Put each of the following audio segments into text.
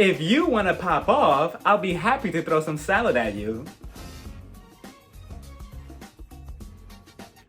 If you want to pop off, I'll be happy to throw some salad at you.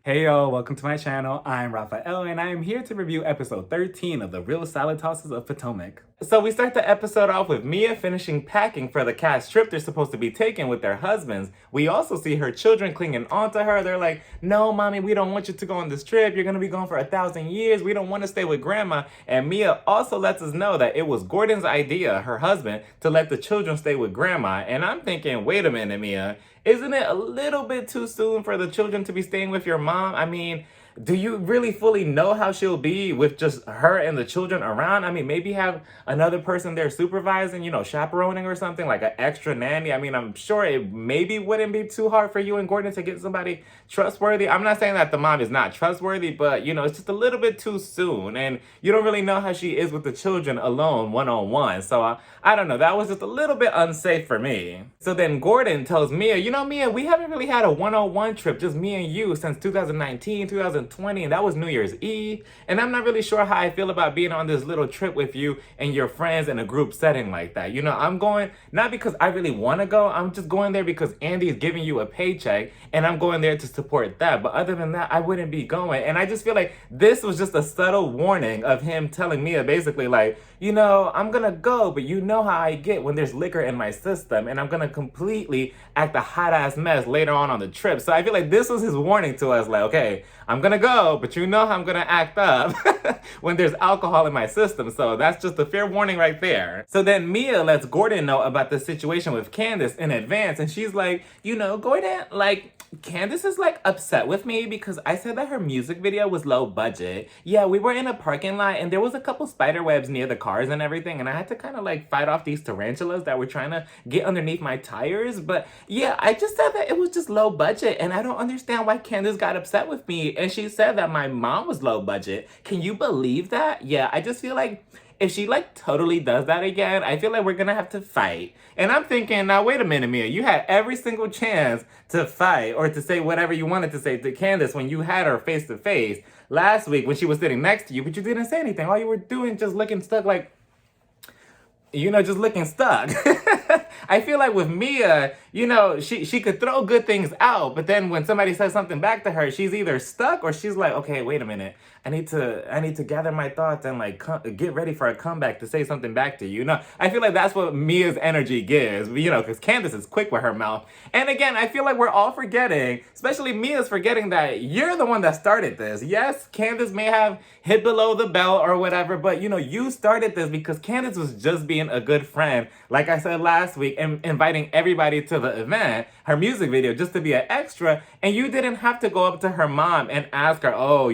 Hey y'all, welcome to my channel. I'm Raphael and I am here to review episode 13 of the Real Salad Tosses of Potomac. So we start the episode off with Mia finishing packing for the cast trip they're supposed to be taking with their husbands. We also see her children clinging onto her. They're like, no mommy, we don't want you to go on this trip. You're gonna be gone for 1,000 years. We don't want to stay with grandma. And Mia also lets us know that it was Gordon's idea, her husband, to let the children stay with grandma. And I'm thinking, wait a minute, Mia. Isn't it a little bit too soon for the children to be staying with your mom? I mean, do you really fully know how she'll be with just her and the children around? I mean, maybe have another person there supervising, chaperoning or something, like an extra nanny. I mean, I'm sure it maybe wouldn't be too hard for you and Gordon to get somebody trustworthy. I'm not saying that the mom is not trustworthy, but, it's just a little bit too soon. And you don't really know how she is with the children alone, one-on-one. So I don't know. That was just a little bit unsafe for me. So then Gordon tells Mia, Mia, we haven't really had a one-on-one trip, just me and you, since 2019, 2020, and that was New Year's Eve. And I'm not really sure how I feel about being on this little trip with you and your friends in a group setting like that. I'm going, not because I really want to go, I'm just going there because Andy's giving you a paycheck, and I'm going there to support that. But other than that, I wouldn't be going. And I just feel like this was just a subtle warning of him telling Mia basically like, I'm gonna go, but you know how I get when there's liquor in my system, and I'm gonna completely act a hot ass mess later on the trip. So I feel like this was his warning to us, like, okay, I'm gonna go, but you know how I'm gonna act up when there's alcohol in my system. So that's just a fair warning right there. So then Mia lets Gordon know about the situation with Candiace in advance, and she's like, Gordon, like, Candiace is like upset with me because I said that her music video was low budget. Yeah, we were in a parking lot and there was a couple spider webs near the cars and everything, and I had to kind of like fight off these tarantulas that were trying to get underneath my tires. But yeah, I just said that it was just low budget, and I don't understand why Candiace got upset with me. And she said that my mom was low budget. Can you believe that? Yeah, I just feel like if she like totally does that again, I feel like we're gonna have to fight. And I'm thinking, now wait a minute, Mia, you had every single chance to fight or to say whatever you wanted to say to Candiace when you had her face to face last week when she was sitting next to you, but you didn't say anything. All you were doing just looking stuck like, just looking stuck. I feel like with Mia, she could throw good things out, but then when somebody says something back to her, she's either stuck or she's like, okay, wait a minute. I need to gather my thoughts and like get ready for a comeback to say something back to you. I feel like that's what Mia's energy gives, because Candiace is quick with her mouth. And again, I feel like we're all forgetting, especially Mia's forgetting that you're the one that started this. Yes, Candiace may have hit below the belt or whatever, but you started this because Candiace was just being a good friend, like I said last week, and inviting everybody to the event, her music video, just to be an extra. And you didn't have to go up to her mom and ask her, oh,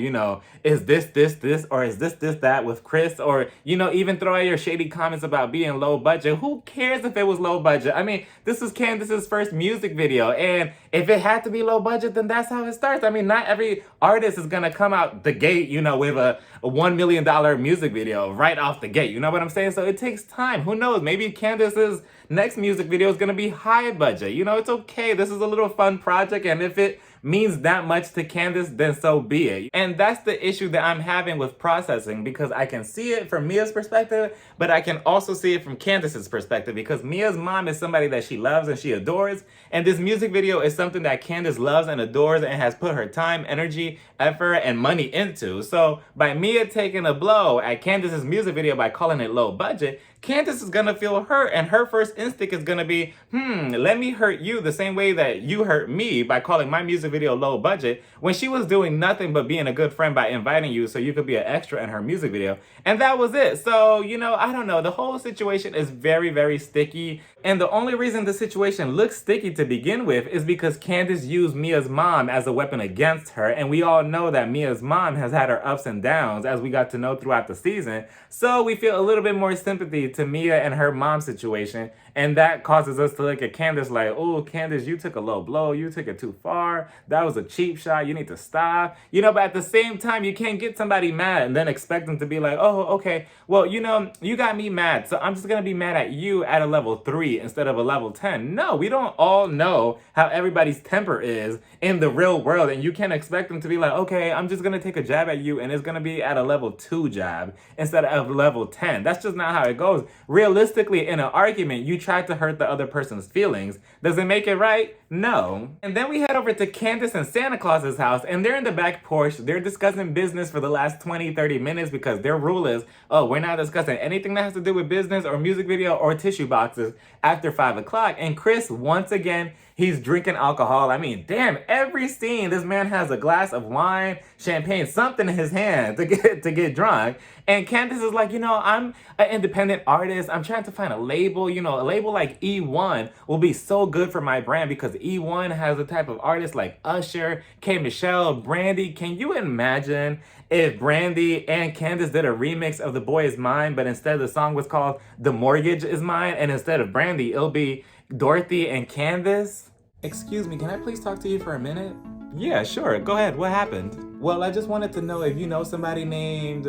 is this, or is this, that with Chris? Or, even throw out your shady comments about being low budget. Who cares if it was low budget? I mean, this was Candiace's first music video. And if it had to be low budget, then that's how it starts. I mean, not every artist is going to come out the gate, with a $1 million music video right off the gate. You know what I'm saying? So it takes time. Who knows? Maybe Candiace's next music video is going to be high budget. It's okay. This is a little fun project. And if it means that much to Candiace, then so be it. And that's the issue that I'm having with processing, because I can see it from Mia's perspective, but I can also see it from Candiace's perspective, because Mia's mom is somebody that she loves and she adores, and this music video is something that Candiace loves and adores and has put her time, energy, effort, and money into. So by Mia taking a blow at Candiace's music video by calling it low budget, Candiace is gonna feel hurt, and her first instinct is gonna be, let me hurt you the same way that you hurt me by calling my music video low budget when she was doing nothing but being a good friend by inviting you so you could be an extra in her music video. And that was it. So, I don't know. The whole situation is very, very sticky. And the only reason the situation looks sticky to begin with is because Candiace used Mia's mom as a weapon against her. And we all know that Mia's mom has had her ups and downs, as we got to know throughout the season. So we feel a little bit more sympathy to Mia and her mom situation. And that causes us to look at Candiace like, oh, Candiace, you took a low blow. You took it too far. That was a cheap shot. You need to stop. But at the same time, you can't get somebody mad and then expect them to be like, oh, okay, well, you got me mad, so I'm just going to be mad at you at a level 3 instead of a level 10. No, we don't all know how everybody's temper is in the real world, and you can't expect them to be like, okay, I'm just going to take a jab at you, and it's going to be at a level 2 jab instead of level 10. That's just not how it goes. suppose realistically in an argument, you tried to hurt the other person's feelings. Does it make it right? No. And then we head over to Candiace and Santa Claus's house, and they're in the back porch. They're discussing business for the last 20-30 minutes because their rule is, oh, we're not discussing anything that has to do with business or music video or tissue boxes after 5 o'clock. And Chris, once again, he's drinking alcohol. I mean, damn, every scene, this man has a glass of wine, champagne, something in his hand to get drunk. And Candiace is like, I'm an independent artist. I'm trying to find a label. A label like E1 will be so good for my brand because E1 has a type of artist like Usher, K. Michelle, Brandy. Can you imagine if Brandy and Candiace did a remix of The Boy Is Mine, but instead the song was called The Mortgage Is Mine, and instead of Brandy, it'll be Dorothy and Candiace? Excuse me, can I please talk to you for a minute? Yeah, sure. Go ahead. What happened? Well, I just wanted to know if you know somebody named...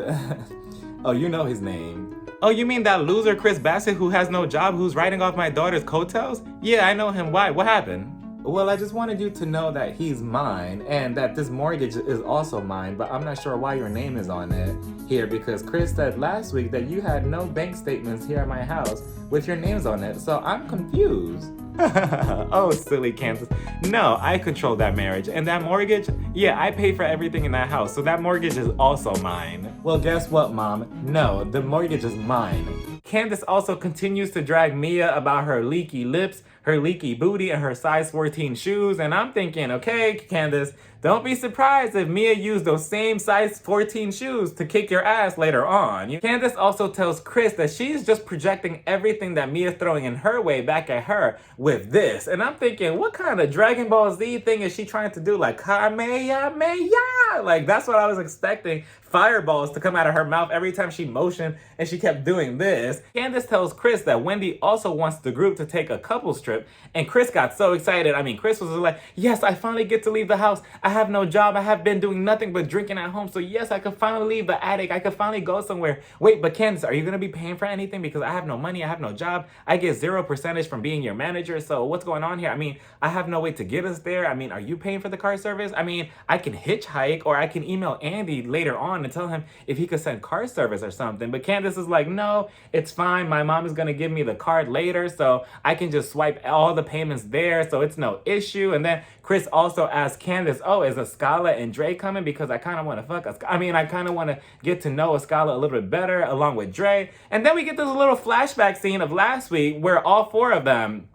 Oh, you know his name. Oh, you mean that loser Chris Bassett who has no job, who's riding off my daughter's coattails? Yeah, I know him. Why? What happened? Well, I just wanted you to know that he's mine and that this mortgage is also mine, but I'm not sure why your name is on it here because Chris said last week that you had no bank statements here at my house with your names on it, so I'm confused. Oh, silly Candiace. No, I control that marriage. And that mortgage, yeah, I pay for everything in that house, so that mortgage is also mine. Well, guess what, Mom? No, the mortgage is mine. Candiace also continues to drag Mia about her leaky lips, her leaky booty, and her size 14 shoes. And I'm thinking, okay, Candiace, don't be surprised if Mia used those same size 14 shoes to kick your ass later on. Candiace also tells Chris that she's just projecting everything that Mia's throwing in her way back at her with this. And I'm thinking, what kind of Dragon Ball Z thing is she trying to do? Like, Kamehameha! Like, that's what I was expecting. Fireballs to come out of her mouth every time she motioned, and she kept doing this. Candiace tells Chris that Wendy also wants the group to take a couples trip, and Chris got so excited. I mean, Chris was like, yes, I finally get to leave the house. I have no job. I have been doing nothing but drinking at home, so yes, I could finally leave the attic. I could finally go somewhere. Wait, but Candiace, are you going to be paying for anything? Because I have no money. I have no job. I get 0% from being your manager, so what's going on here? I mean, I have no way to get us there. I mean, are you paying for the car service? I mean, I can hitchhike, or I can email Andy later on and tell him if he could send car service or something. But Candiace is like, no, it's fine. My mom is going to give me the card later, so I can just swipe all the payments there, so it's no issue. And then Chris also asked Candiace, oh, is Escala and Dre coming? Because I kind of want to fuck Escala. I mean, I kind of want to get to know Escala a little bit better along with Dre. And then we get this little flashback scene of last week where all four of them,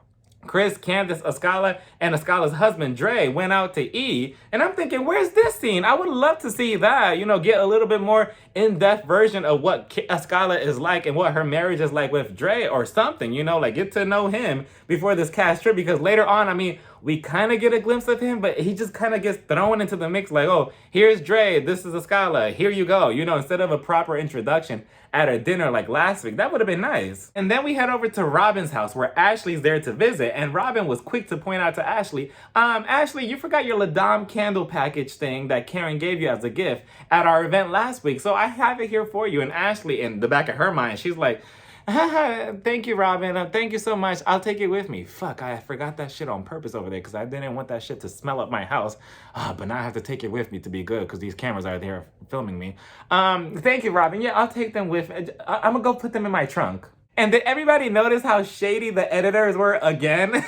Chris, Candiace, Escala, and Escala's husband, Dre, went out to eat. And I'm thinking, where's this scene? I would love to see that, get a little bit more in-depth version of what Escala is like and what her marriage is like with Dre or something, like get to know him before this cast trip. Because later on, I mean, we kind of get a glimpse of him, but he just kind of gets thrown into the mix like, oh, here's Dre, this is Escala, here you go, instead of a proper introduction at a dinner like last week. That would have been nice. And then we head over to Robyn's house where Ashley's there to visit, and Robyn was quick to point out to Ashley, Ashley, you forgot your La Dame candle package thing that Karen gave you as a gift at our event last week, so I have it here for you. And Ashley, in the back of her mind, she's like, thank you, Robyn. Thank you so much. I'll take it with me. Fuck, I forgot that shit on purpose over there because I didn't want that shit to smell up my house. But now I have to take it with me to be good because these cameras are there filming me. Thank you, Robyn. Yeah, I'll take them with me. I'm gonna go put them in my trunk. And did everybody notice how shady the editors were again?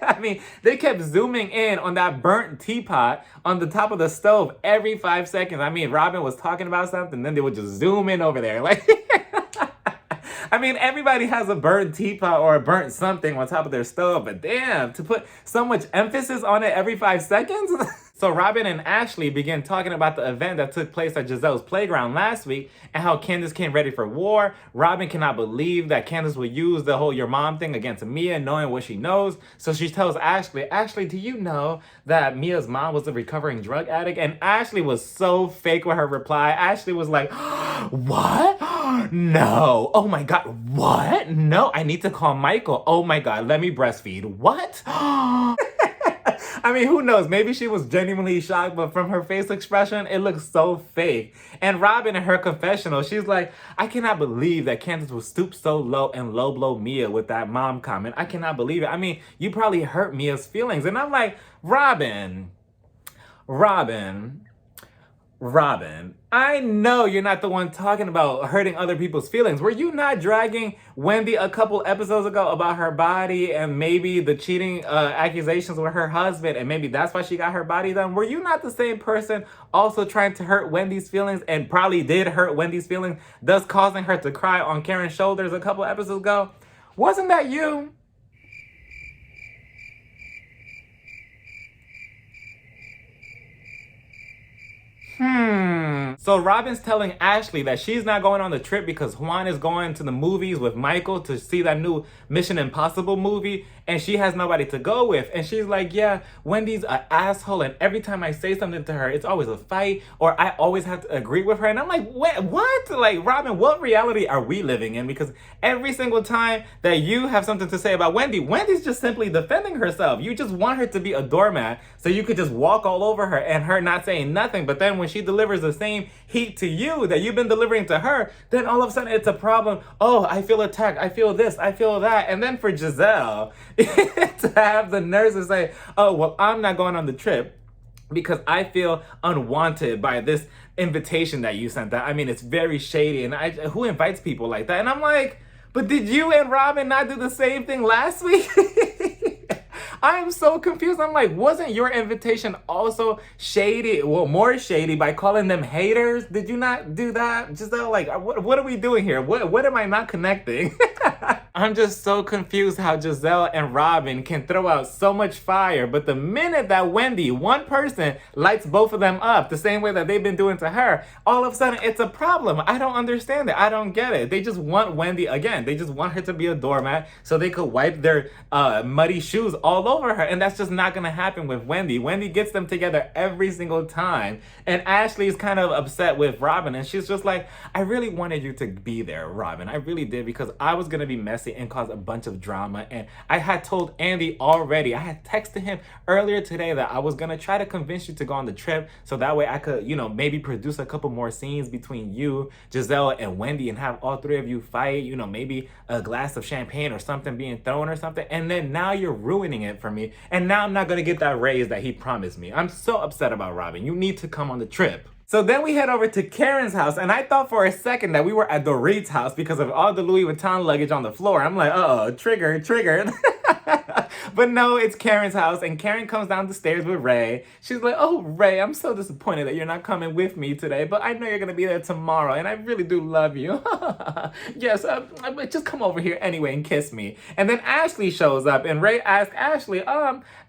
I mean, they kept zooming in on that burnt teapot on the top of the stove every 5 seconds. I mean, Robyn was talking about something, then they would just zoom in over there. Like, I mean, everybody has a burnt teapot or a burnt something on top of their stove, but damn, to put so much emphasis on it every 5 seconds? So Robyn and Ashley began talking about the event that took place at Giselle's playground last week and how Candiace came ready for war. Robyn cannot believe that Candiace would use the whole your mom thing against Mia, knowing what she knows. So she tells Ashley, Ashley, do you know that Mia's mom was a recovering drug addict? And Ashley was so fake with her reply. Ashley was like, what? No. Oh my God. What? No, I need to call Michael. Oh my God. Let me breastfeed. What? I mean, who knows? Maybe she was genuinely shocked, but from her face expression, it looks so fake. And Robyn in her confessional, she's like, I cannot believe that Candiace would stoop so low and low blow Mia with that mom comment. I cannot believe it. I mean, you probably hurt Mia's feelings. And I'm like, Robyn, Robyn, I know you're not the one talking about hurting other people's feelings. Were you not dragging Wendy a couple episodes ago about her body and maybe the cheating accusations with her husband, and maybe that's why she got her body done? Were you not the same person also trying to hurt Wendy's feelings and probably did hurt Wendy's feelings, thus causing her to cry on Karen's shoulders a couple episodes ago? Wasn't that you? So Robyn's telling Ashley that she's not going on the trip because Juan is going to the movies with Michael to see that new Mission Impossible movie, and she has nobody to go with. And she's like, yeah, Wendy's an asshole, and every time I say something to her, it's always a fight, or I always have to agree with her. And I'm like, what? Like, Robyn, what reality are we living in? Because every single time that you have something to say about Wendy, Wendy's just simply defending herself. You just want her to be a doormat so you could just walk all over her and her not saying nothing. But then when she delivers the same heat to you that you've been delivering to her, then all of a sudden it's a problem. Oh, I feel attacked. I feel this. I feel that. And then for Giselle to have the nerves to say, oh, well, I'm not going on the trip because I feel unwanted by this invitation that you sent. That, I mean, it's very shady. And who invites people like that? And I'm like, but did you and Robyn not do the same thing last week? I am so confused. I'm like, wasn't your invitation also shady? Well, more shady by calling them haters? Did you not do that? Just like, what are we doing here? What am I not connecting? I'm just so confused how Giselle and Robyn can throw out so much fire, but the minute that Wendy, one person, lights both of them up the same way that they've been doing to her, all of a sudden it's a problem. I don't understand it. I don't get it. They just want Wendy, again, they just want her to be a doormat so they could wipe their muddy shoes all over her, and that's just not gonna happen with Wendy. Wendy gets them together every single time, and Ashley's kind of upset with Robyn, and she's just like, I really wanted you to be there, Robyn. I really did, because I was gonna be messy and cause a bunch of drama. And I had told Andy already, I had texted him earlier today that I was gonna try to convince you to go on the trip so that way I could, maybe produce a couple more scenes between you, Giselle, and Wendy, and have all three of you fight, maybe a glass of champagne or something being thrown or something. And then now you're ruining it for me. And now I'm not gonna get that raise that he promised me. I'm so upset about Robyn. You need to come on the trip. So then we head over to Karen's house, and I thought for a second that we were at Dorit's house because of all the Louis Vuitton luggage on the floor. I'm like, uh-oh, triggered. But no, it's Karen's house, and Karen comes down the stairs with Ray. She's like, oh, Ray, I'm so disappointed that you're not coming with me today, but I know you're going to be there tomorrow, and I really do love you. Yes, just come over here anyway and kiss me. And then Ashley shows up, and Ray asks Ashley,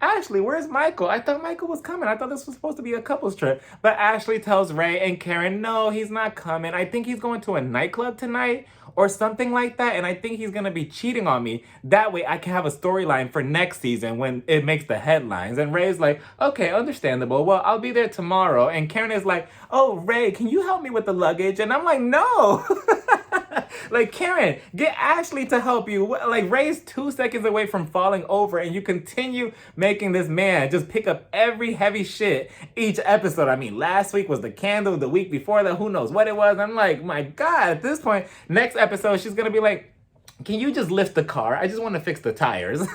Ashley, where's Michael? I thought Michael was coming. I thought this was supposed to be a couple's trip. But Ashley tells Ray and Karen, no, he's not coming. I think he's going to a nightclub tonight or something like that, and I think he's gonna be cheating on me. That way I can have a storyline for next season when it makes the headlines. And Ray's like, okay, understandable. Well, I'll be there tomorrow. And Karen is like, oh, Ray, can you help me with the luggage? And I'm like, no. Like, Karen, get Ashley to help you. Like, Ray's 2 seconds away from falling over, and you continue making this man just pick up every heavy shit each episode. I mean, last week was the candle, the week before that, who knows what it was. I'm like, my God, at this point, next episode, she's gonna be like, can you just lift the car? I just want to fix the tires.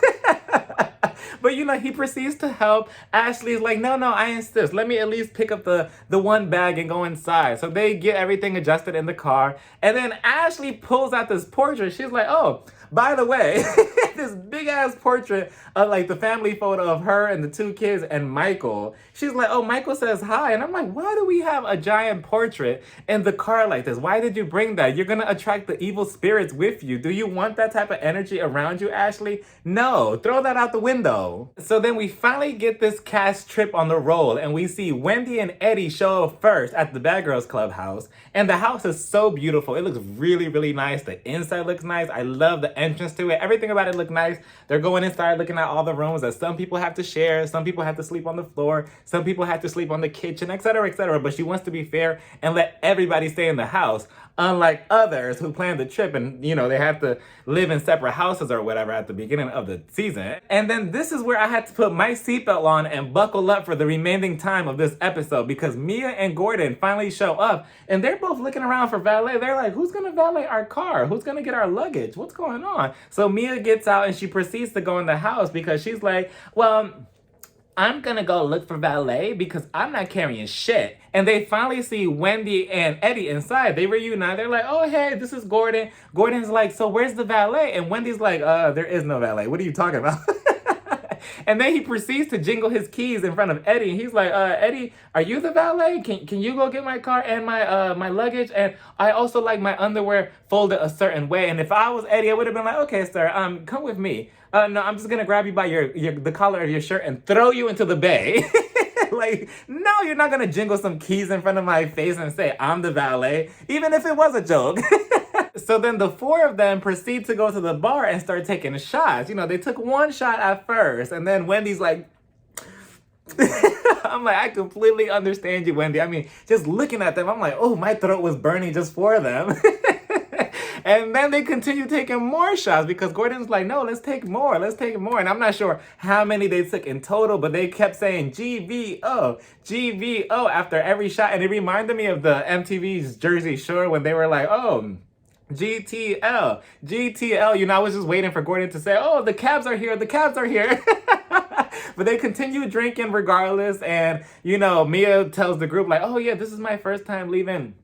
But he proceeds to help. Ashley's like, no, I insist. Let me at least pick up the one bag and go inside. So they get everything adjusted in the car. And then Ashley pulls out this portrait. She's like, oh, by the way, this big ass portrait of like the family photo of her and the 2 kids and Michael. She's like, oh, Michael says hi. And I'm like, why do we have a giant portrait in the car like this? Why did you bring that? You're going to attract the evil spirits with you. Do you want that type of energy around you, Ashley? No, throw that out the window. So then we finally get this cast trip on the roll, and we see Wendy and Eddie show up first at the Bad Girls Clubhouse. And the house is so beautiful. It looks really, really nice. The inside looks nice. I love the entrance to it. Everything about it looked nice. They're going inside looking at all the rooms that some people have to share. Some people have to sleep on the floor. Some people have to sleep on the kitchen, etc., etc. But she wants to be fair and let everybody stay in the house. Unlike others who plan the trip and, they have to live in separate houses or whatever at the beginning of the season. And then this is where I had to put my seatbelt on and buckle up for the remaining time of this episode, because Mia and Gordon finally show up and they're both looking around for valet. They're like, who's going to valet our car? Who's going to get our luggage? What's going on? So Mia gets out and she proceeds to go in the house because she's like, well, I'm gonna go look for valet because I'm not carrying shit. And they finally see Wendy and Eddie inside. They reunite. They're like, oh, hey, this is Gordon. Gordon's like, so where's the valet? And Wendy's like, there is no valet. What are you talking about? And then he proceeds to jingle his keys in front of Eddie. And he's like, Eddie, are you the valet? Can you go get my car and my luggage? And I also like my underwear folded a certain way. And if I was Eddie, I would have been like, okay, sir, come with me. No, I'm just gonna grab you by the collar of your shirt and throw you into the bay. Like, no, you're not gonna jingle some keys in front of my face and say I'm the valet, even if it was a joke. So then the four of them proceed to go to the bar and start taking shots. You know, they took one shot at first, and then Wendy's like, I'm like, I completely understand you, Wendy. I mean, just looking at them, I'm like, oh, my throat was burning just for them. And then they continue taking more shots because Gordon's like, no, let's take more. Let's take more. And I'm not sure how many they took in total, but they kept saying GVO, GVO after every shot. And it reminded me of the MTV's Jersey Shore when they were like, oh, GTL, GTL. You know, I was just waiting for Gordon to say, oh, the cabs are here. The cabs are here. But they continue drinking regardless. And, you know, Mia tells the group like, oh, yeah, this is my first time leaving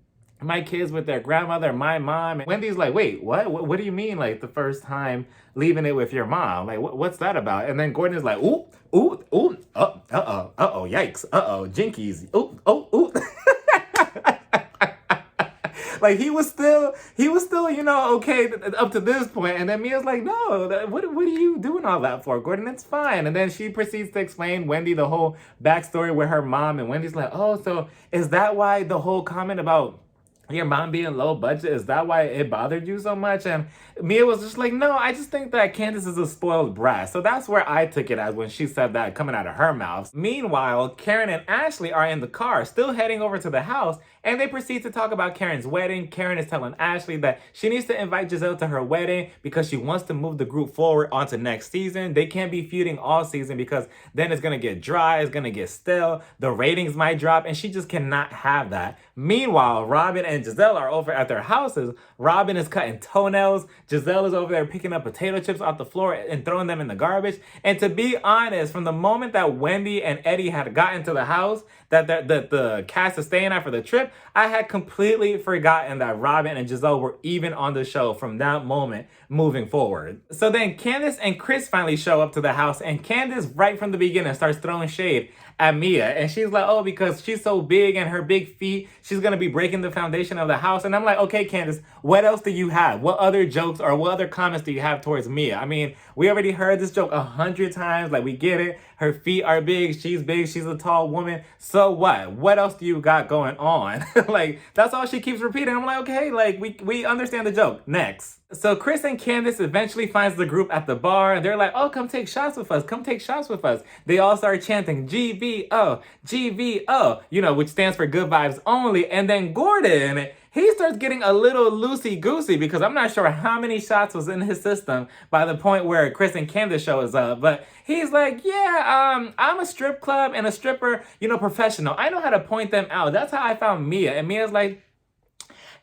my kids with their grandmother, my mom. And Wendy's like, wait, what do you mean, like, the first time leaving it with your mom? Like, what's that about? And then Gordon is like, ooh, yikes, jinkies, ooh. Like, he was still, you know, okay up to this point. And then Mia's like, no, what are you doing all that for, Gordon? It's fine. And then she proceeds to explain Wendy the whole backstory with her mom. And Wendy's like, oh, so is that why the whole comment about your mom being low budget, is that why it bothered you so much? And Mia was just like, no, I just think that Candiace is a spoiled brat. So that's where I took it as when she said that coming out of her mouth. Meanwhile, Karen and Ashley are in the car, still heading over to the house, and they proceed to talk about Karen's wedding. Karen is telling Ashley that she needs to invite Giselle to her wedding because she wants to move the group forward onto next season. They can't be feuding all season because then it's going to get dry, it's going to get stale, the ratings might drop, and she just cannot have that. Meanwhile, Robyn and Giselle are over at their houses. Robyn is cutting toenails. Giselle is over there picking up potato chips off the floor and throwing them in the garbage. And to be honest, from the moment that Wendy and Eddie had gotten to the house that the cast is staying at for the trip, I had completely forgotten that Robyn and Giselle were even on the show from that moment moving forward. So then Candiace and Chris finally show up to the house, and Candiace right from the beginning starts throwing shade at Mia. And she's like, oh, because she's so big and her big feet, she's going to be breaking the foundation of the house. And I'm like, okay, Candiace, what else do you have? What other jokes or what other comments do you have towards Mia? I mean, we already heard this joke 100 times. Like, we get it. Her feet are big. She's a tall woman. So what? What else do you got going on? Like, that's all she keeps repeating. I'm like, okay, like, we understand the joke. Next. So Chris and Candiace eventually finds the group at the bar, and they're like, oh, come take shots with us. Come take shots with us. They all start chanting GVO, GVO, you know, which stands for good vibes only. And then Gordon, he starts getting a little loosey-goosey because I'm not sure how many shots was in his system by the point where Chris and Candiace shows up. But he's like, yeah, I'm a strip club and a stripper, you know, professional. I know how to point them out. That's how I found Mia. And Mia's like,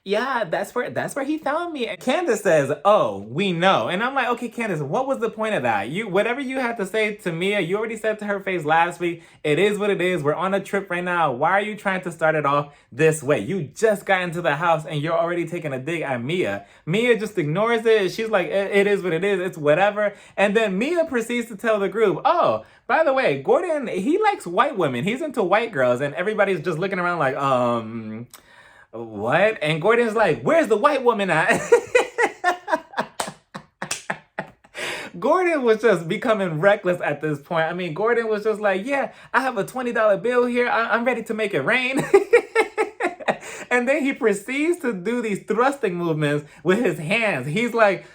yeah, that's where he found me. And Candiace says, oh, we know. And I'm like, okay, Candiace, what was the point of that? Whatever you had to say to Mia, you already said to her face last week. It is what it is. We're on a trip right now. Why are you trying to start it off this way? You just got into the house and you're already taking a dig at Mia. Mia just ignores it. She's like, it is what it is. It's whatever. And then Mia proceeds to tell the group, oh, by the way, Gordon, he likes white women. He's into white girls. And everybody's just looking around like, what? And Gordon's like, where's the white woman at? Gordon was just becoming reckless at this point. I mean, Gordon was just like, yeah, I have a $20 bill here. I'm ready to make it rain. And then he proceeds to do these thrusting movements with his hands. He's like,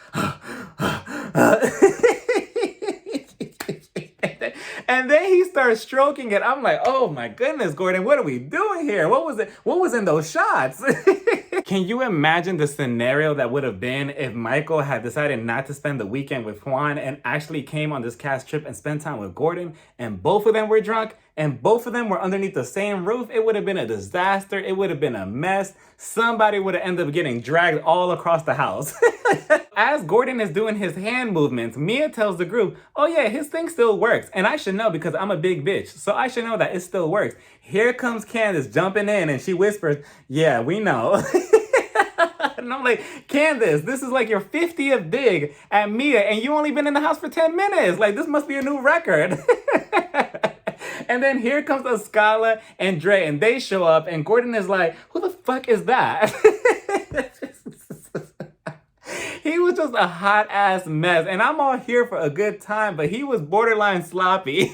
and then he starts stroking it. I'm like, oh my goodness, Gordon, what are we doing here? What was it? What was in those shots? Can you imagine the scenario that would have been if Michael had decided not to spend the weekend with Juan and actually came on this cast trip and spent time with Gordon, and both of them were drunk? and both of them were underneath the same roof, it would have been a disaster. It would have been a mess. Somebody would have ended up getting dragged all across the house. As Gordon is doing his hand movements, Mia tells the group, oh yeah, his thing still works. And I should know because I'm a big bitch. So I should know that it still works. Here comes Candiace jumping in and she whispers, yeah, we know. And I'm like, Candiace, this is like your 50th dig at Mia and you only been in the house for 10 minutes. Like, this must be a new record. And then here comes Escala and Dre and they show up and Gordon is like, who the fuck is that? He was just a hot ass mess and I'm all here for a good time, but he was borderline sloppy.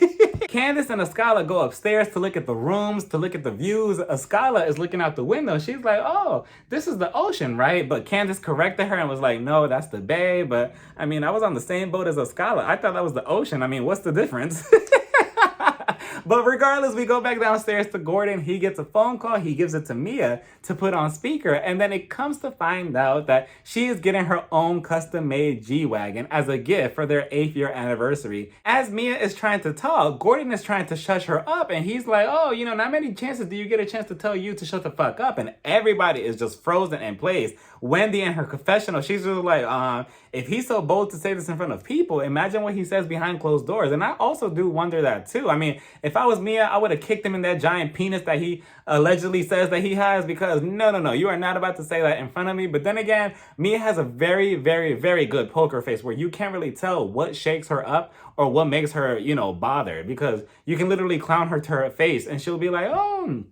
Candiace and Escala go upstairs to look at the rooms, to look at the views. Escala is looking out the window. She's like, oh, this is the ocean, right? But Candiace corrected her and was like, no, that's the bay. But I mean, I was on the same boat as Escala. I thought that was the ocean. I mean, what's the difference? But regardless, we go back downstairs to Gordon. He gets a phone call. He gives it to Mia to put on speaker. And then it comes to find out that she is getting her own custom-made G-Wagon as a gift for their 8th year anniversary. As Mia is trying to talk, Gordon is trying to shush her up. And he's like, oh, you know, not many chances do you get a chance to tell you to shut the fuck up. And everybody is just frozen in place. Wendy in her confessional, she's just like, if he's so bold to say this in front of people, imagine what he says behind closed doors. And I also do wonder that too. I mean, if I was Mia, I would have kicked him in that giant penis that he allegedly says that he has, because no, you are not about to say that in front of me. But then again, Mia has a very, very, very good poker face where you can't really tell what shakes her up or what makes her, you know, bothered, because you can literally clown her to her face and she'll be like, oh,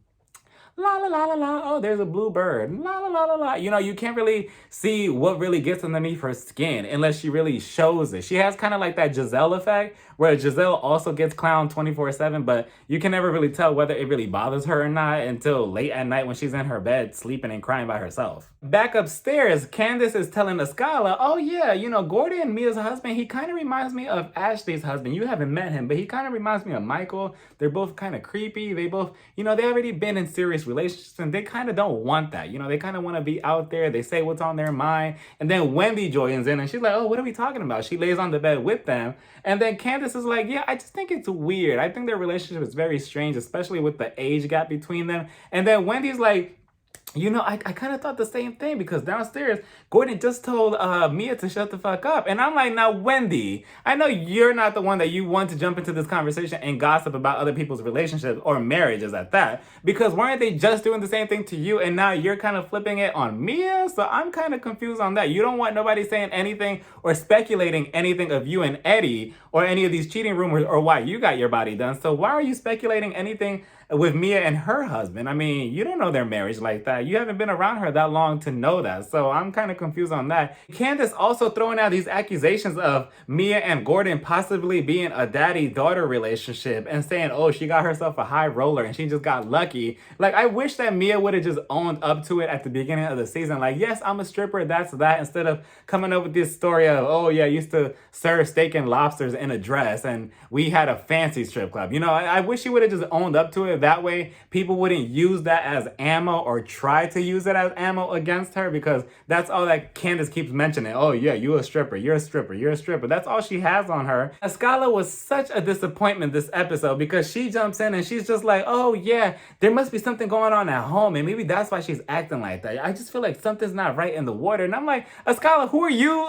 la la la la la, oh, there's a blue bird, la la la la la. You know, you can't really see what really gets underneath her skin unless she really shows it. She has kind of like that Giselle effect, where Giselle also gets clowned 24/7, but you can never really tell whether it really bothers her or not until late at night when she's in her bed sleeping and crying by herself. Back upstairs, Candiace is telling Escala, oh yeah, you know, Gordon, Mia's husband, he kind of reminds me of Ashley's husband. You haven't met him, but he kind of reminds me of Michael. They're both kind of creepy. They both, you know, they already been in serious relationships and they kind of don't want that. You know, they kind of want to be out there. They say what's on their mind. And then Wendy joins in and she's like, oh, what are we talking about? She lays on the bed with them. And then Candiace is like, yeah, I just think it's weird. I think their relationship is very strange, especially with the age gap between them. And then Wendy's like, you know, I kind of thought the same thing, because downstairs, Gordon just told Mia to shut the fuck up. And I'm like, now, Wendy, I know you're not the one that you want to jump into this conversation and gossip about other people's relationships or marriages at that, because weren't they just doing the same thing to you and now you're kind of flipping it on Mia? So I'm kind of confused on that. You don't want nobody saying anything or speculating anything of you and Eddie or any of these cheating rumors or why you got your body done. So why are you speculating anything with Mia and her husband? I mean, you don't know their marriage like that. You haven't been around her that long to know that. So I'm kind of confused on that. Candiace also throwing out these accusations of Mia and Gordon possibly being a daddy-daughter relationship and saying, oh, she got herself a high roller and she just got lucky. Like, I wish that Mia would have just owned up to it at the beginning of the season. Like, yes, I'm a stripper, that's that, instead of coming up with this story of, oh yeah, I used to serve steak and lobsters in a dress and we had a fancy strip club. You know, I wish she would have just owned up to it. That way people wouldn't use that as ammo or try to use it as ammo against her, because that's all that Candiace keeps mentioning. Oh yeah, you a stripper, you're a stripper, you're a stripper. That's all she has on her. Escala was such a disappointment this episode, because she jumps in and she's just like, oh yeah, there must be something going on at home and maybe that's why she's acting like that. I just feel like something's not right in the water. And I'm like, Escala, who are you?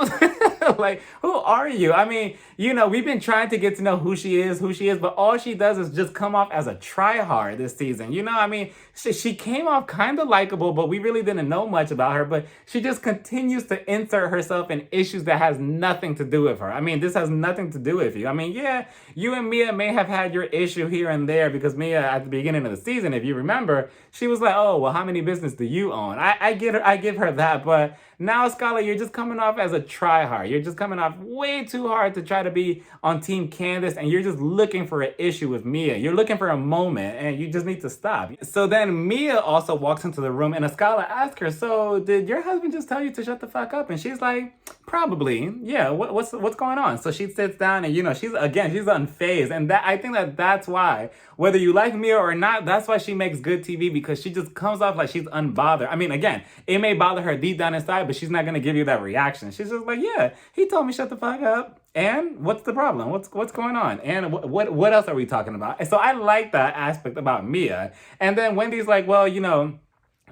Like, who are you? I mean, you know, we've been trying to get to know who she is, but all she does is just come off as a tryhard this season. You know, I mean, she came off kind of likable, but we really didn't know much about her. But she just continues to insert herself in issues that has nothing to do with her. I mean, this has nothing to do with you. I mean, yeah, you and Mia may have had your issue here and there, because Mia, at the beginning of the season, if you remember, she was like, oh, well, how many business do you own? I give her that, but now, Escala, you're just coming off as a tryhard. You're just coming off way too hard to try to be on Team Candiace, and you're just looking for an issue with Mia. You're looking for a moment, and you just need to stop. So then Mia also walks into the room, and Escala asks her, so did your husband just tell you to shut the fuck up? And she's like, probably. Yeah, what's going on? So she sits down, and, you know, she's unfazed. And that, I think that's why, whether you like Mia or not, that's why she makes good TV, because she just comes off like she's unbothered. I mean, again, it may bother her deep down inside, but she's not gonna give you that reaction. She's just like, yeah, he told me shut the fuck up. And what's the problem? What's going on? And what else are we talking about? And so I like that aspect about Mia. And then Wendy's like, well,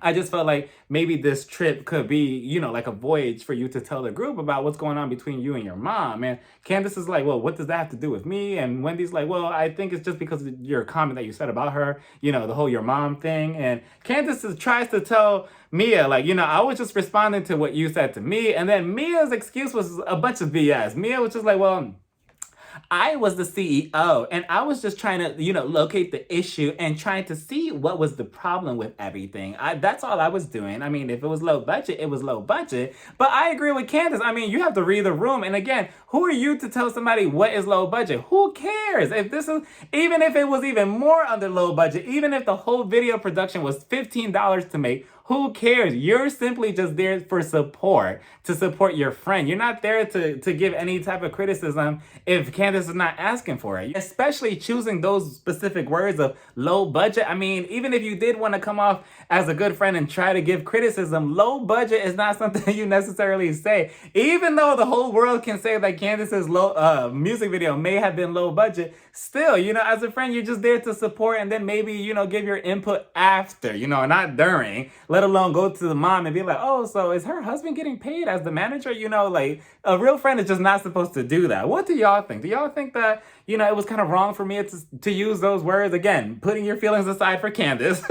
I just felt like maybe this trip could be, like a voyage for you to tell the group about what's going on between you and your mom. And Candiace is like, well, what does that have to do with me? And Wendy's like, well, I think it's just because of your comment that you said about her, the whole your mom thing. And Candiace tries to tell Mia, like, I was just responding to what you said to me. And then Mia's excuse was a bunch of BS. Mia was just like, well, I was the CEO and I was just trying to, locate the issue and trying to see what was the problem with everything. That's all I was doing. I mean, if it was low budget, it was low budget. But I agree with Candiace. I mean, you have to read the room. And again, who are you to tell somebody what is low budget? Who cares? Even if it was even more under low budget, even if the whole video production was $15 to make, who cares? You're simply just there for support, to support your friend. You're not there to give any type of criticism if Candiace is not asking for it. Especially choosing those specific words of low budget. I mean, even if you did want to come off as a good friend and try to give criticism, low budget is not something you necessarily say. Even though the whole world can say that Candiace's music video may have been low budget, still, as a friend, you're just there to support and then maybe, give your input after, not during. Let alone go to the mom and be like, oh, so is her husband getting paid as the manager? Like a real friend is just not supposed to do that. What do y'all think? Do y'all think that, it was kind of wrong for me to use those words? Again, putting your feelings aside for Candiace.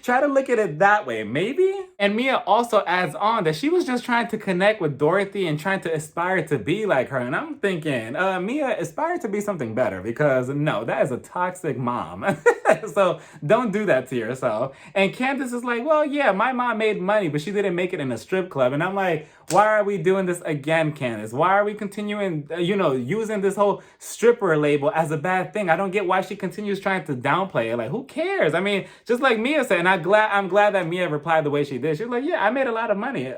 Try to look at it that way, maybe? And Mia also adds on that she was just trying to connect with Dorothy and trying to aspire to be like her. And I'm thinking, Mia, aspire to be something better because no, that is a toxic mom. So don't do that to yourself. And Candiace is like, well, yeah, my mom made money, but she didn't make it in a strip club. And I'm like, why are we doing this again, Candiace? Why are we continuing, using this whole stripper label as a bad thing? I don't get why she continues trying to downplay it. Like, who cares? I mean, just like Mia said, and I'm glad that Mia replied the way she did. She was like, yeah, I made a lot of money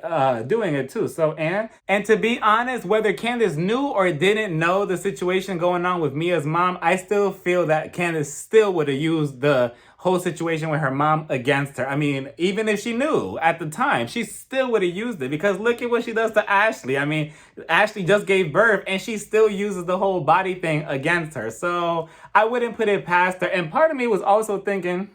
doing it too. So, and to be honest, whether Candiace knew or didn't know the situation going on with Mia's mom, I still feel that Candiace still would have used the whole situation with her mom against her. I mean, even if she knew at the time, she still would have used it because look at what she does to Ashley. I mean, Ashley just gave birth and she still uses the whole body thing against her. So I wouldn't put it past her. And part of me was also thinking,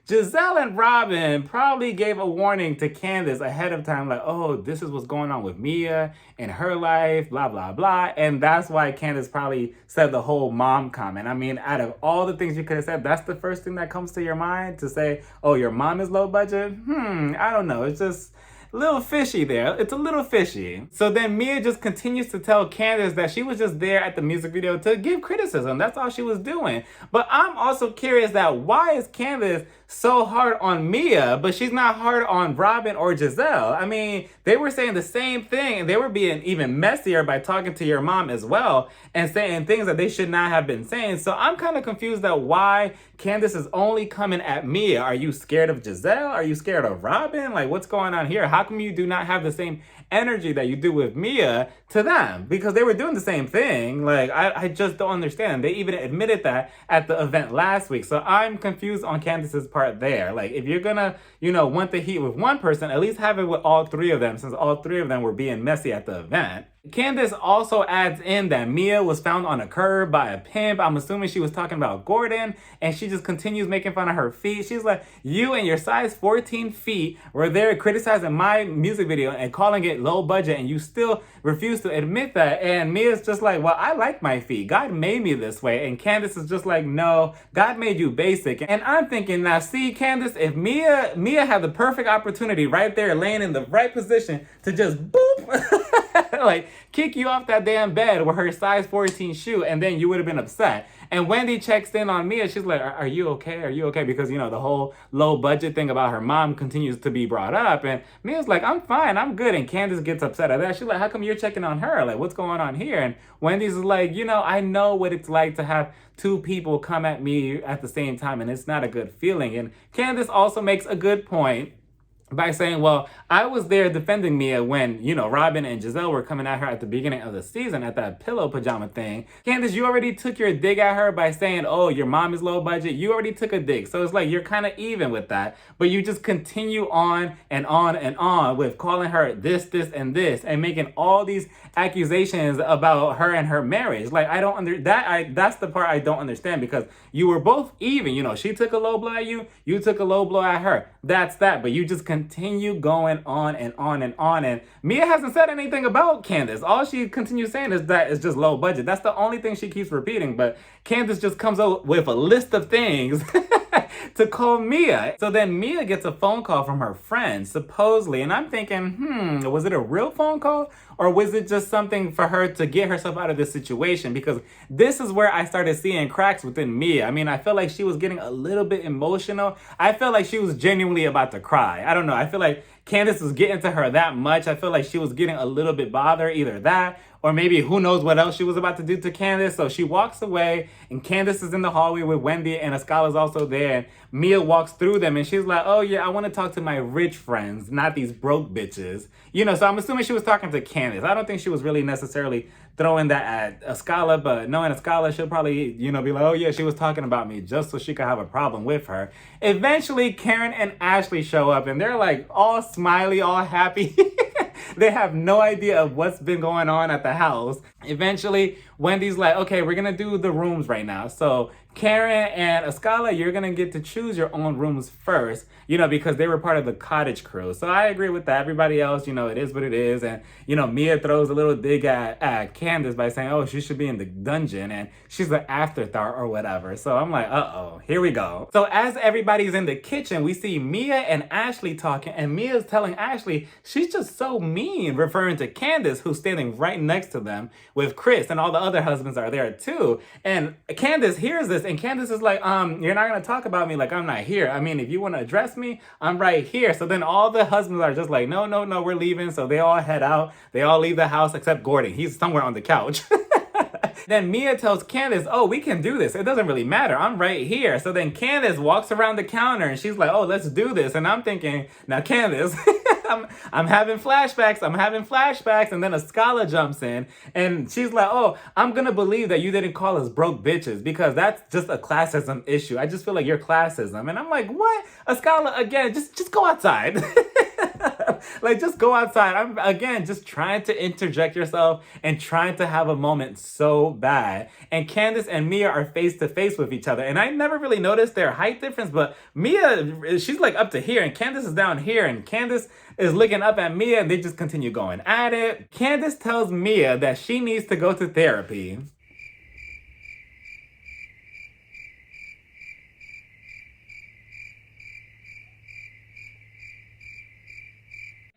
Giselle and Robyn probably gave a warning to Candiace ahead of time, like, oh, this is what's going on with Mia in her life, blah, blah, blah. And that's why Candiace probably said the whole mom comment. I mean, out of all the things you could have said, that's the first thing that comes to your mind to say, oh, your mom is low budget? I don't know. It's just a little fishy there. It's a little fishy. So then Mia just continues to tell Candiace that she was just there at the music video to give criticism. That's all she was doing. But I'm also curious that why is Candiace so hard on Mia, but she's not hard on Robyn or Giselle? I mean, they were saying the same thing and they were being even messier by talking to your mom as well and saying things that they should not have been saying. So I'm kind of confused at why Candiace is only coming at Mia. Are you scared of Giselle? Are you scared of Robyn? Like, what's going on here? How come you do not have the same energy that you do with Mia to them? Because they were doing the same thing. Like, I just don't understand. They even admitted that at the event last week. So I'm confused on Candiace's part there. Like, if you're gonna, want the heat with one person, at least have it with all three of them, since all three of them were being messy at the event. Candiace also adds in that Mia was found on a curb by a pimp. I'm assuming she was talking about Gordon, and she just continues making fun of her feet. She's like, you and your size 14 feet were there criticizing my music video and calling it low budget, and you still refuse to admit that. And Mia's just like, well, I like my feet. God made me this way. And Candiace is just like, no, God made you basic. And I'm thinking, now see, Candiace, if Mia had the perfect opportunity right there, laying in the right position to just boop, like kick you off that damn bed with her size 14 shoe, and then you would have been upset. And Wendy checks in on Mia. She's like, are you okay? Are you okay? Because, the whole low budget thing about her mom continues to be brought up. And Mia's like, I'm fine. I'm good. And Candiace gets upset at that. She's like, how come you're checking on her? Like, what's going on here? And Wendy's like, I know what it's like to have two people come at me at the same time. And it's not a good feeling. And Candiace also makes a good point by saying, well, I was there defending Mia when, Robyn and Giselle were coming at her at the beginning of the season at that pillow pajama thing. Candiace, you already took your dig at her by saying, oh, your mom is low budget. You already took a dig. So it's like you're kind of even with that. But you just continue on and on and on with calling her this, and this, and making all these accusations about her and her marriage. Like, I don't that's the part I don't understand, because you were both even. She took a low blow at you, you took a low blow at her. That's that. But you just continue going on and on and on. And Mia hasn't said anything about Candiace. All she continues saying is that it's just low budget. That's the only thing she keeps repeating. But Candiace just comes up with a list of things to call Mia. So then Mia gets a phone call from her friend, supposedly. And I'm thinking, was it a real phone call? Or was it just something for her to get herself out of this situation? Because this is where I started seeing cracks within Mia. I mean, I felt like she was getting a little bit emotional. I felt like she was genuinely about to cry. I don't know. I feel like Candiace was getting to her that much. I feel like she was getting a little bit bothered, either that, or maybe who knows what else she was about to do to Candiace. So she walks away, and Candiace is in the hallway with Wendy, and Escala's also there. And Mia walks through them, and she's like, oh yeah, I want to talk to my rich friends, not these broke bitches. So I'm assuming she was talking to Candiace. I don't think she was really necessarily throwing that at Escala, but knowing Escala, she'll probably, be like, oh yeah, she was talking about me, just so she could have a problem with her. Eventually, Karen and Ashley show up, and they're like all smiley, all happy. They have no idea of what's been going on at the house. Eventually, Wendy's like, okay, we're gonna do the rooms right now. So Karen and Escala, you're gonna get to choose your own rooms first, because they were part of the cottage crew. So I agree with that. Everybody else, it is what it is. And, Mia throws a little dig at Candiace by saying, oh, she should be in the dungeon and she's an afterthought or whatever. So I'm like, uh-oh, here we go. So as everybody's in the kitchen, we see Mia and Ashley talking, and Mia's telling Ashley she's just so mean, referring to Candiace, who's standing right next to them with Chris, and all the other husbands are there too. And Candiace hears this, and Candiace is like, you're not gonna talk about me like I'm not here. I mean, if you want to address me, I'm right here. So then all the husbands are just like, no, we're leaving. So they all head out. They all leave the house except Gordon. He's somewhere on the couch. Then Mia tells Candiace, oh, we can do this. It doesn't really matter. I'm right here. So then Candiace walks around the counter, and she's like, oh, let's do this. And I'm thinking, now Candiace, I'm having flashbacks. And then Escala jumps in, and she's like, oh, I'm going to believe that you didn't call us broke bitches, because that's just a classism issue. I just feel like you're classism. And I'm like, what? Escala, again, just go outside. Like, just go outside. I'm, again, just trying to interject yourself and trying to have a moment so bad. And Candiace and Mia are face to face with each other. And I never really noticed their height difference, but Mia, she's like up to here, and Candiace is down here, and Candiace is looking up at Mia, and they just continue going at it. Candiace tells Mia that she needs to go to therapy.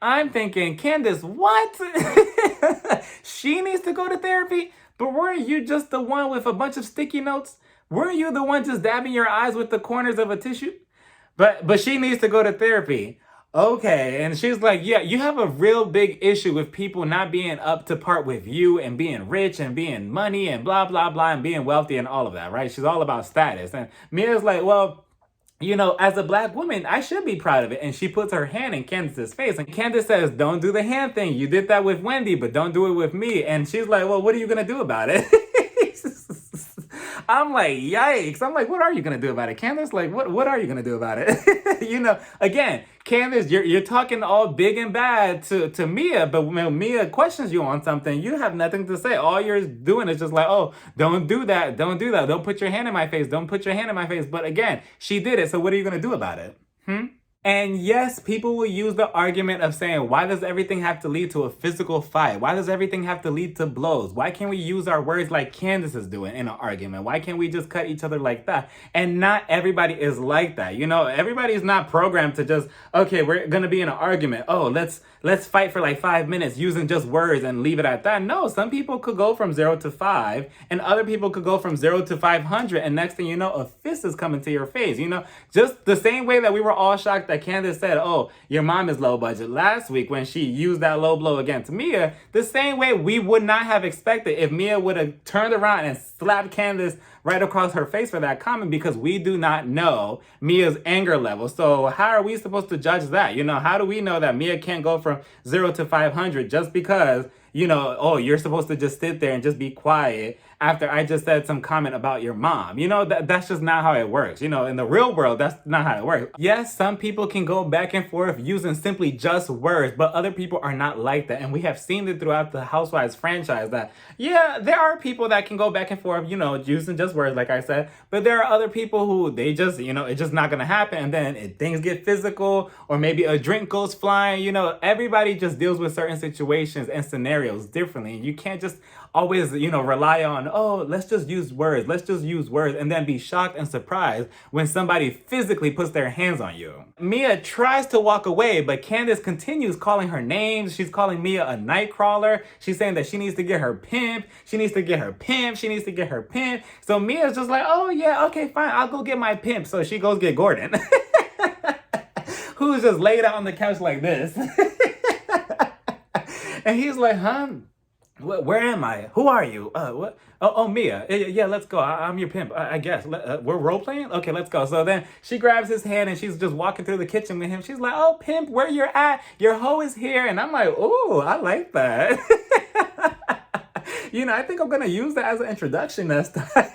I'm thinking, Candiace, what? She needs to go to therapy? But weren't you just the one with a bunch of sticky notes? Weren't you the one just dabbing your eyes with the corners of a tissue? But she needs to go to therapy. Okay, and she's like, yeah, you have a real big issue with people not being up to part with you, and being rich and being money and blah, blah, blah, and being wealthy and all of that, right? She's all about status. And Mia's like, well, as a black woman, I should be proud of it. And she puts her hand in Candiace's face. And Candiace says, don't do the hand thing. You did that with Wendy, but don't do it with me. And she's like, well, what are you going to do about it? I'm like, yikes. I'm like, what are you going to do about it? Candiace, like, what are you going to do about it? Again, Candiace, you're talking all big and bad to Mia, but when Mia questions you on something, you have nothing to say. All you're doing is just like, oh, don't do that. Don't do that. Don't put your hand in my face. Don't put your hand in my face. But again, she did it. So what are you going to do about it? And yes, people will use the argument of saying, why does everything have to lead to a physical fight? Why does everything have to lead to blows? Why can't we use our words like Candiace is doing in an argument? Why can't we just cut each other like that? And not everybody is like that. Everybody is not programmed to just, okay, we're going to be in an argument. Oh, let's fight for like 5 minutes using just words and leave it at that. No, some people could go from 0 to 5, and other people could go from 0 to 500. And next thing you know, a fist is coming to your face. Just the same way that we were all shocked that Candiace said, oh, your mom is low budget last week when she used that low blow against Mia, the same way we would not have expected if Mia would have turned around and slapped Candiace right across her face for that comment, because we do not know Mia's anger level. So how are we supposed to judge that? You know, how do we know that Mia can't go from 0 to 500 just because, you know, oh, you're supposed to just sit there and just be quiet after I just said some comment about your mom? You know, that's just not how it works. You know, in the real world, that's not how it works. Yes, some people can go back and forth using simply just words, but other people are not like that. And we have seen it throughout the Housewives franchise that, yeah, there are people that can go back and forth, you know, using just words, like I said, but there are other people who they just, you know, it's just not gonna happen. And then things get physical, or maybe a drink goes flying. You know, everybody just deals with certain situations and scenarios differently. You can't just always, you know, rely on, oh, let's just use words, and then be shocked and surprised when somebody physically puts their hands on you. Mia tries to walk away, but Candiace continues calling her names. She's calling Mia a nightcrawler. She's saying that she needs to get her pimp. She needs to get her pimp. She needs to get her pimp. So Mia's just like, oh yeah, okay, fine, I'll go get my pimp. So she goes get Gordon, who's just laid out on the couch like this. And he's like, huh? Where am I? Who are you? What? Oh, Mia. Yeah, let's go. I'm your pimp, I guess. We're role playing? Okay, let's go. So then she grabs his hand and she's just walking through the kitchen with him. She's like, oh, pimp, where you're at? Your hoe is here. And I'm like, oh, I like that. You know, I think I'm going to use that as an introduction next time.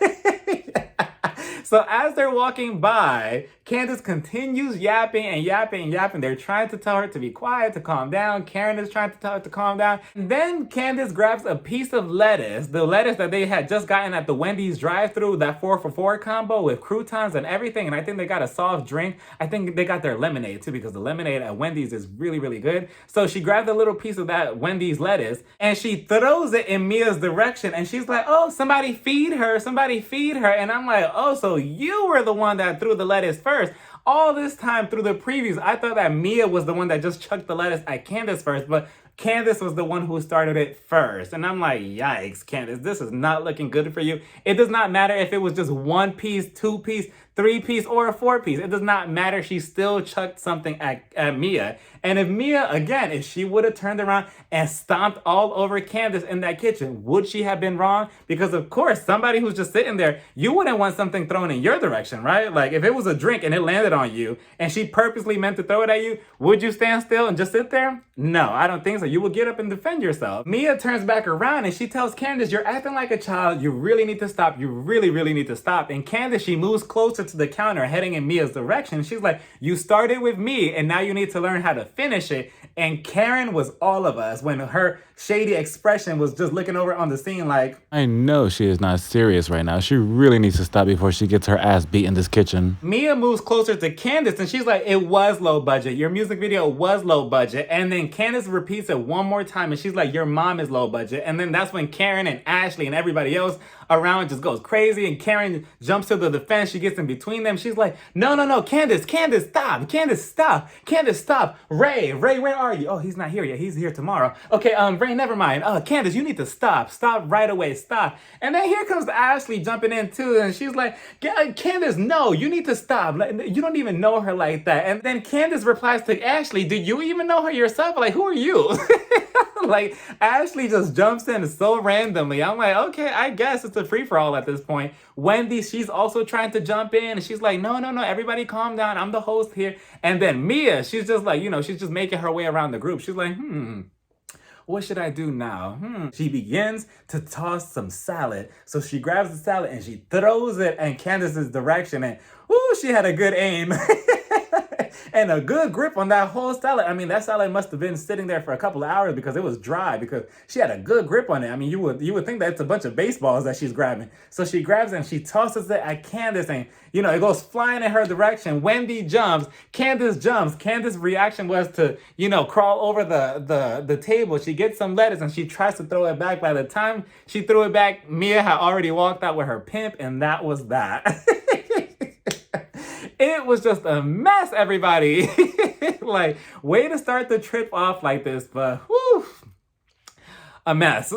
So as they're walking by, Candiace continues yapping and yapping and yapping. They're trying to tell her to be quiet, to calm down. Karen is trying to tell her to calm down. And then Candiace grabs a piece of lettuce, the lettuce that they had just gotten at the Wendy's drive-thru, that 4-for-4 combo with croutons and everything. And I think they got a soft drink. I think they got their lemonade too, because the lemonade at Wendy's is really, really good. So she grabbed a little piece of that Wendy's lettuce and she throws it in Mia's direction. And she's like, oh, somebody feed her, somebody feed her. And I'm like, oh, so you were the one that threw the lettuce first. All this time through the previews, I thought that Mia was the one that just chucked the lettuce at Candiace first, but Candiace was the one who started it first. And I'm like, yikes, Candiace, this is not looking good for you. It does not matter if it was just 1 piece, 2 piece, 3 piece, or a 4 piece. It does not matter. She still chucked something at Mia. And if Mia, again, if she would have turned around and stomped all over Candiace in that kitchen, would she have been wrong? Because of course, somebody who's just sitting there, you wouldn't want something thrown in your direction, right? Like if it was a drink and it landed on you and she purposely meant to throw it at you, would you stand still and just sit there? No, I don't think so. You would get up and defend yourself. Mia turns back around and she tells Candiace, you're acting like a child. You really need to stop. You really, really need to stop. And Candiace, she moves closer to the counter heading in Mia's direction. She's like, you started with me and now you need to learn how to finish it. And Karen was all of us when her shady expression was just looking over on the scene like, I know she is not serious right now. She really needs to stop before she gets her ass beat in this kitchen. Mia moves closer to Candiace and she's like, it was low budget. Your music video was low budget. And then Candiace repeats it one more time and she's like, your mom is low budget. And then that's when Karen and Ashley and everybody else around just goes crazy. And Karen jumps to the defense. She gets in between them. She's like, no, Candiace, stop. Candiace, stop. Ray, where are you? Oh, he's not here yet. He's here tomorrow. Okay, Ray, never mind. Candiace, you need to stop. Stop right away. Stop. And then here comes Ashley jumping in too. And she's like, Candiace, no, you need to stop. You don't even know her like that. And then Candiace replies to Ashley, do you even know her yourself? Like, who are you? Like, Ashley just jumps in so randomly. I'm like, okay, I guess it's a free-for-all at this point. Wendy, she's also trying to jump in. And she's like, no, everybody calm down. I'm the host here. And then Mia, she's just like, she's just making her way around the group. She's like, what should I do now? She begins to toss some salad. So she grabs the salad and she throws it in Candiace's direction. And, she had a good aim. And a good grip on that whole salad. I mean, that salad must have been sitting there for a couple of hours because it was dry, because she had a good grip on it. I mean, you would think that it's a bunch of baseballs that she's grabbing. So she grabs it and she tosses it at Candiace and, it goes flying in her direction. Wendy jumps, Candiace jumps. Candiace's reaction was to, crawl over the table. She gets some lettuce and she tries to throw it back. By the time she threw it back, Mia had already walked out with her pimp, and that was that. It was just a mess, everybody. Like, way to start the trip off like this, but whew, a mess.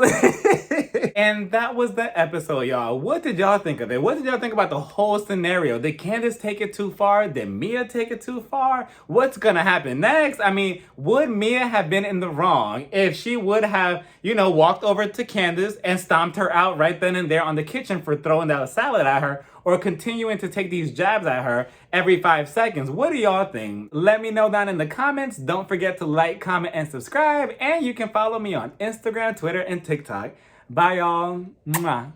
And that was the episode, y'all. What did y'all think of it? What did y'all think about the whole scenario? Did Candiace take it too far? Did Mia take it too far? What's gonna happen next? I mean, would Mia have been in the wrong if she would have, walked over to Candiace and stomped her out right then and there on the kitchen for throwing that salad at her, or continuing to take these jabs at her every 5 seconds? What do y'all think? Let me know down in the comments. Don't forget to like, comment, and subscribe. And you can follow me on Instagram, Twitter, and TikTok. Bye, y'all. Mwah.